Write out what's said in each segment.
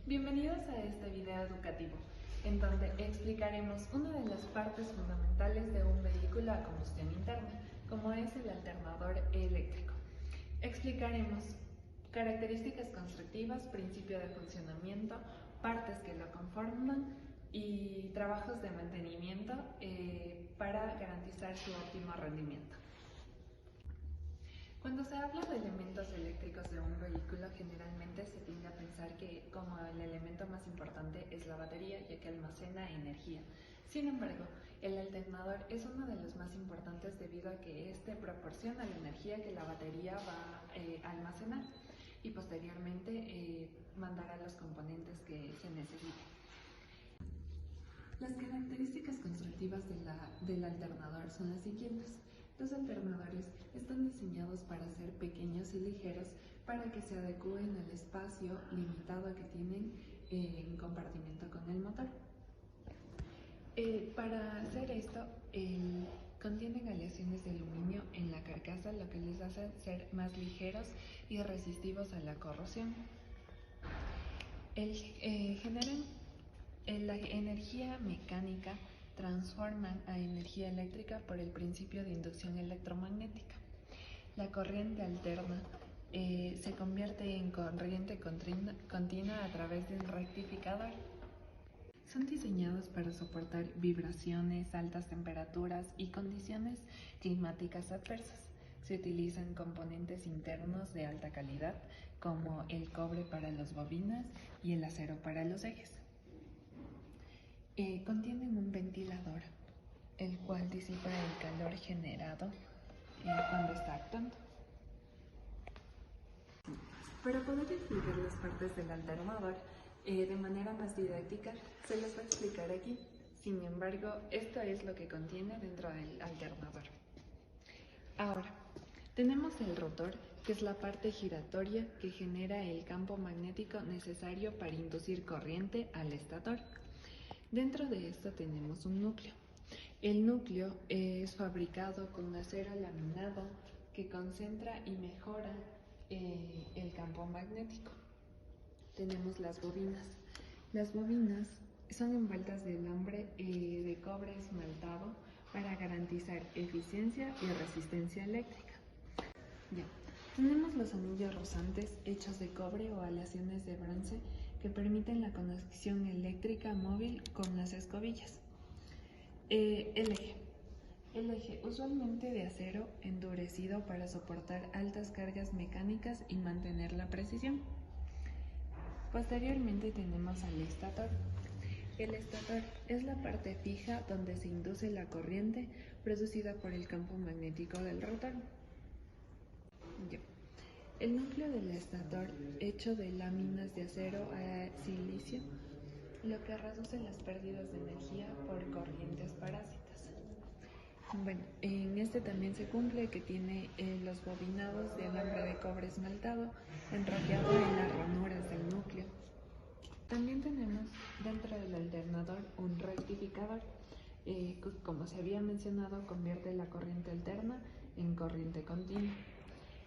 Bienvenidos a este video educativo, en donde explicaremos una de las partes fundamentales de un vehículo a combustión interna, como es el alternador eléctrico. Explicaremos características constructivas, principio de funcionamiento, partes que lo conforman y trabajos de mantenimiento para garantizar su óptimo rendimiento. Cuando se habla de elementos eléctricos de un vehículo, generalmente se tiende a pensar que como el elemento más importante es la batería, ya que almacena energía. Sin embargo, el alternador es uno de los más importantes debido a que este proporciona la energía que la batería va a almacenar y posteriormente mandará los componentes que se necesiten. Las características constructivas del alternador son las siguientes. Los alternadores están diseñados para ser pequeños y ligeros para que se adecúen al espacio limitado que tienen en compartimiento con el motor. Para hacer esto, contienen aleaciones de aluminio en la carcasa, lo que les hace ser más ligeros y resistivos a la corrosión. Generan la energía mecánica, transforman a energía eléctrica por el principio de inducción electromagnética. La corriente alterna se convierte en corriente continua a través de un rectificador. Son diseñados para soportar vibraciones, altas temperaturas y condiciones climáticas adversas. Se utilizan componentes internos de alta calidad como el cobre para las bobinas y el acero para los ejes. Contienen un ventilador, el cual disipa el calor generado cuando está actuando. Para poder explicar las partes del alternador de manera más didáctica, se les va a explicar aquí. Sin embargo, esto es lo que contiene dentro del alternador. Ahora, tenemos el rotor, que es la parte giratoria que genera el campo magnético necesario para inducir corriente al estator. Dentro de esto tenemos un núcleo. El núcleo es fabricado con acero laminado que concentra y mejora el campo magnético. Tenemos las bobinas. Las bobinas son envueltas de alambre de cobre esmaltado para garantizar eficiencia y resistencia eléctrica. Ya. Tenemos los anillos rozantes hechos de cobre o aleaciones de bronce que permiten la conexión eléctrica móvil con las escobillas. El eje, usualmente de acero endurecido para soportar altas cargas mecánicas y mantener la precisión. Posteriormente tenemos al estator. El estator es la parte fija donde se induce la corriente producida por el campo magnético del rotor. El núcleo del estator, hecho de láminas de acero a silicio, lo que reduce las pérdidas de energía por corrientes parásitas. Bueno, en este también se cumple que tiene los bobinados de alambre de cobre esmaltado enrollado en las ranuras del núcleo. También tenemos dentro del alternador un rectificador. Como se había mencionado, convierte la corriente alterna en corriente continua.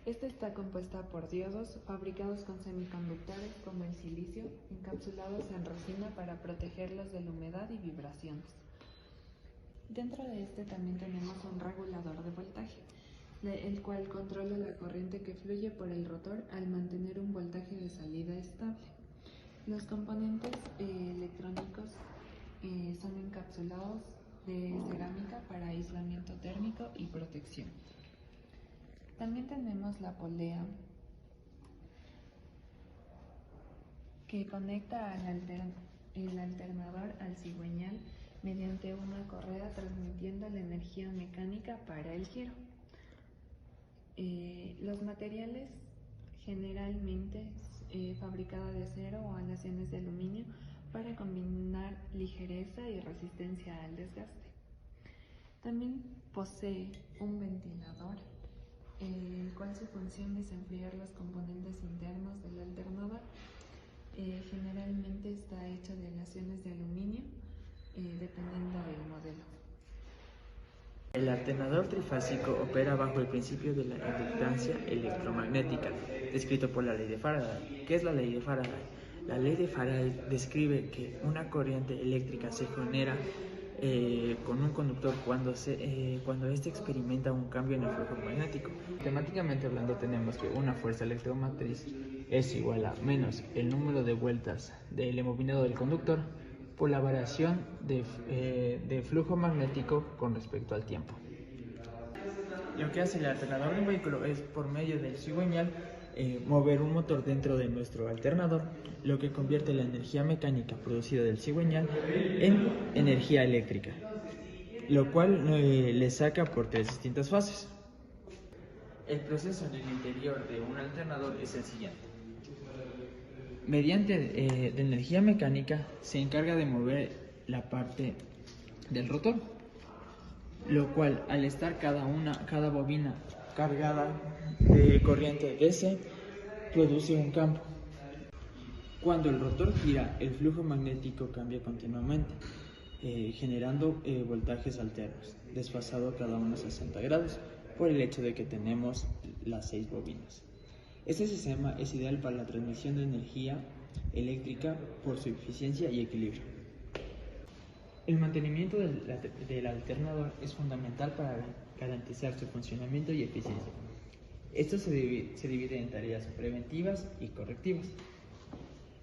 Esta está compuesta por diodos fabricados con semiconductores como el silicio, encapsulados en resina para protegerlos de la humedad y vibraciones. Dentro de este también tenemos un regulador de voltaje, el cual controla la corriente que fluye por el rotor al mantener un voltaje de salida estable. Los componentes electrónicos son encapsulados de cerámica para aislamiento térmico y protección. También tenemos la polea, que conecta el alternador al cigüeñal mediante una correa transmitiendo la energía mecánica para el giro. Los materiales generalmente fabricada de acero o aleaciones de aluminio para combinar ligereza y resistencia al desgaste. También posee un ventilador, el cual su función es enfriar los componentes internos del alternador. Generalmente está hecho de aleaciones de aluminio, dependiendo del modelo. El alternador trifásico opera bajo el principio de la inductancia electromagnética, descrito por la ley de Faraday. ¿Qué es la ley de Faraday? La ley de Faraday describe que una corriente eléctrica se genera con un conductor cuando éste experimenta un cambio en el flujo magnético. Matemáticamente hablando, tenemos que una fuerza electromotriz es igual a menos el número de vueltas del embobinado del conductor por la variación de flujo magnético con respecto al tiempo. Lo que hace el alternador de un vehículo es, por medio del cigüeñal, mover un motor dentro de nuestro alternador, lo que convierte la energía mecánica producida del cigüeñal en energía eléctrica, lo cual le saca por 3 distintas fases. El proceso en el interior de un alternador es el siguiente. Mediante de energía mecánica se encarga de mover la parte del rotor, lo cual, al estar cada bobina cargada de corriente DC, produce un campo. Cuando el rotor gira, el flujo magnético cambia continuamente, generando voltajes alternos, desfasado cada uno 60 grados, por el hecho de que tenemos las 6 bobinas. Este sistema es ideal para la transmisión de energía eléctrica por su eficiencia y equilibrio. El mantenimiento del alternador es fundamental para garantizar su funcionamiento y eficiencia. Esto se divide en tareas preventivas y correctivas.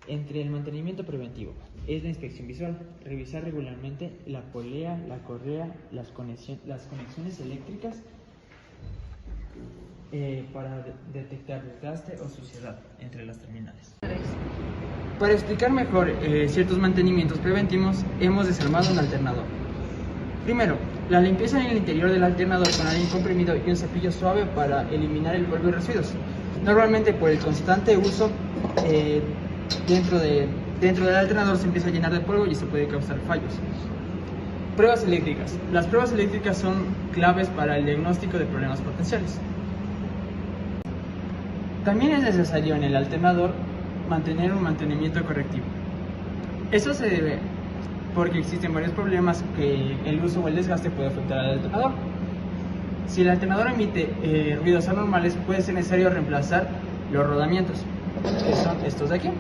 Entre el mantenimiento preventivo es la inspección visual, revisar regularmente la polea, la correa, las conexiones eléctricas para detectar desgaste o suciedad entre las terminales. Para explicar mejor ciertos mantenimientos preventivos, hemos desarmado un alternador. Primero, la limpieza en el interior del alternador con aire comprimido y un cepillo suave para eliminar el polvo y residuos. Normalmente, por el constante uso dentro del alternador se empieza a llenar de polvo y eso puede causar fallos. Pruebas eléctricas. Las pruebas eléctricas son claves para el diagnóstico de problemas potenciales. También es necesario en el alternador mantener un mantenimiento correctivo. Eso se debe porque existen varios problemas que el uso o el desgaste puede afectar al alternador. Si el alternador emite ruidos anormales, puede ser necesario reemplazar los rodamientos, que son estos de aquí.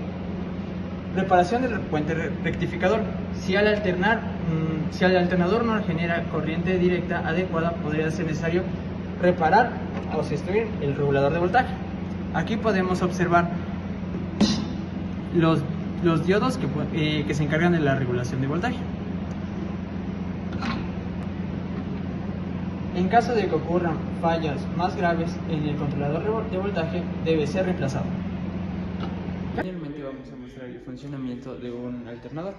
Reparación del puente rectificador. Si el alternador no genera corriente directa adecuada, podría ser necesario reparar o sustituir el regulador de voltaje. Aquí podemos observar los diodos que se encargan de la regulación de voltaje. En caso de que ocurran fallas más graves en el controlador de voltaje, debe ser reemplazado. Finalmente vamos a mostrar el funcionamiento de un alternador.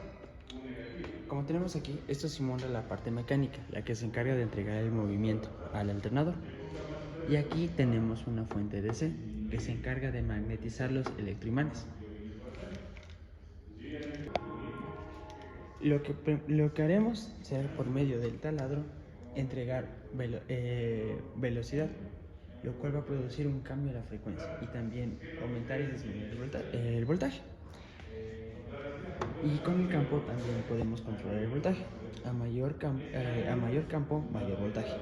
Como tenemos aquí, esto simula la parte mecánica, la que se encarga de entregar el movimiento al alternador. Y aquí tenemos una fuente DC que se encarga de magnetizar los electroimanes. Lo que haremos será, por medio del taladro, entregar velocidad, lo cual va a producir un cambio en la frecuencia y también aumentar y disminuir el voltaje. Y con el campo también podemos controlar el voltaje. A mayor campo, mayor voltaje.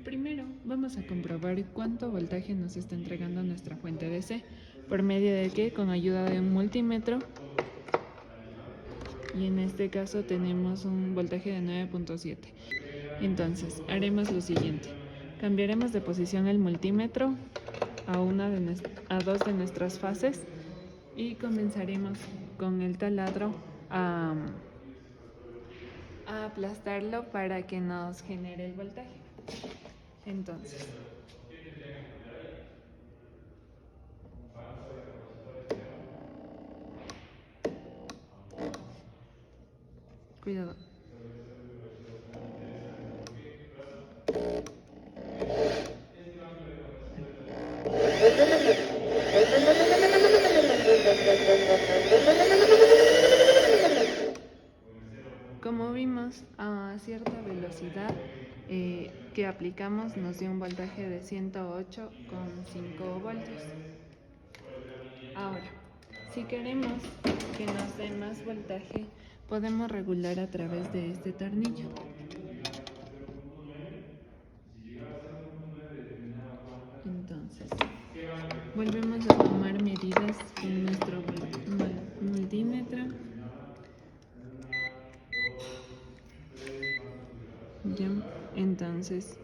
Primero, vamos a comprobar cuánto voltaje nos está entregando nuestra fuente DC, por medio de que con ayuda de un multímetro, y en este caso tenemos un voltaje de 9.7. Entonces, haremos lo siguiente. Cambiaremos de posición el multímetro a 2 de nuestras fases y comenzaremos con el taladro a aplastarlo para que nos genere el voltaje. Entonces, cuidado. Como vimos, a cierta velocidad que aplicamos nos dio un voltaje de 108,5 voltios. Ahora, Si queremos que nos dé más voltaje, podemos regular a través de este tornillo. Entonces, volvemos a tomar medidas con nuestro multímetro. Ya, entonces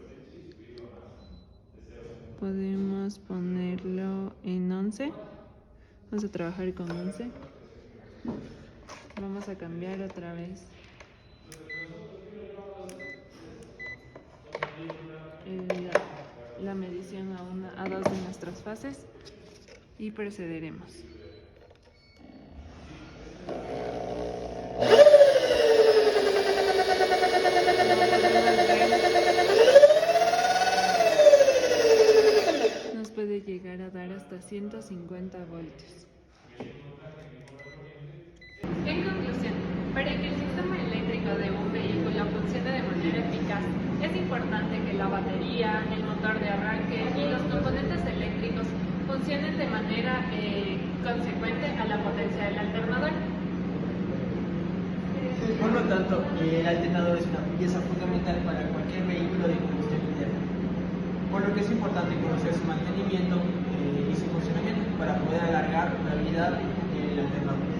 podemos ponerlo en 11. Vamos a trabajar con 11. Vamos a cambiar otra vez la medición a dos de nuestras fases y procederemos. Nos puede llegar a dar hasta 150 voltios. En conclusión, para que el sistema eléctrico de un vehículo funcione de manera eficaz, es importante que la batería, el motor de arranque y los componentes eléctricos funcionen de manera consecuente a la potencia del alternador. Por lo tanto, el alternador es una pieza fundamental para cualquier vehículo de combustión interna, por lo que es importante conocer su mantenimiento y su funcionamiento para poder alargar la vida del alternador.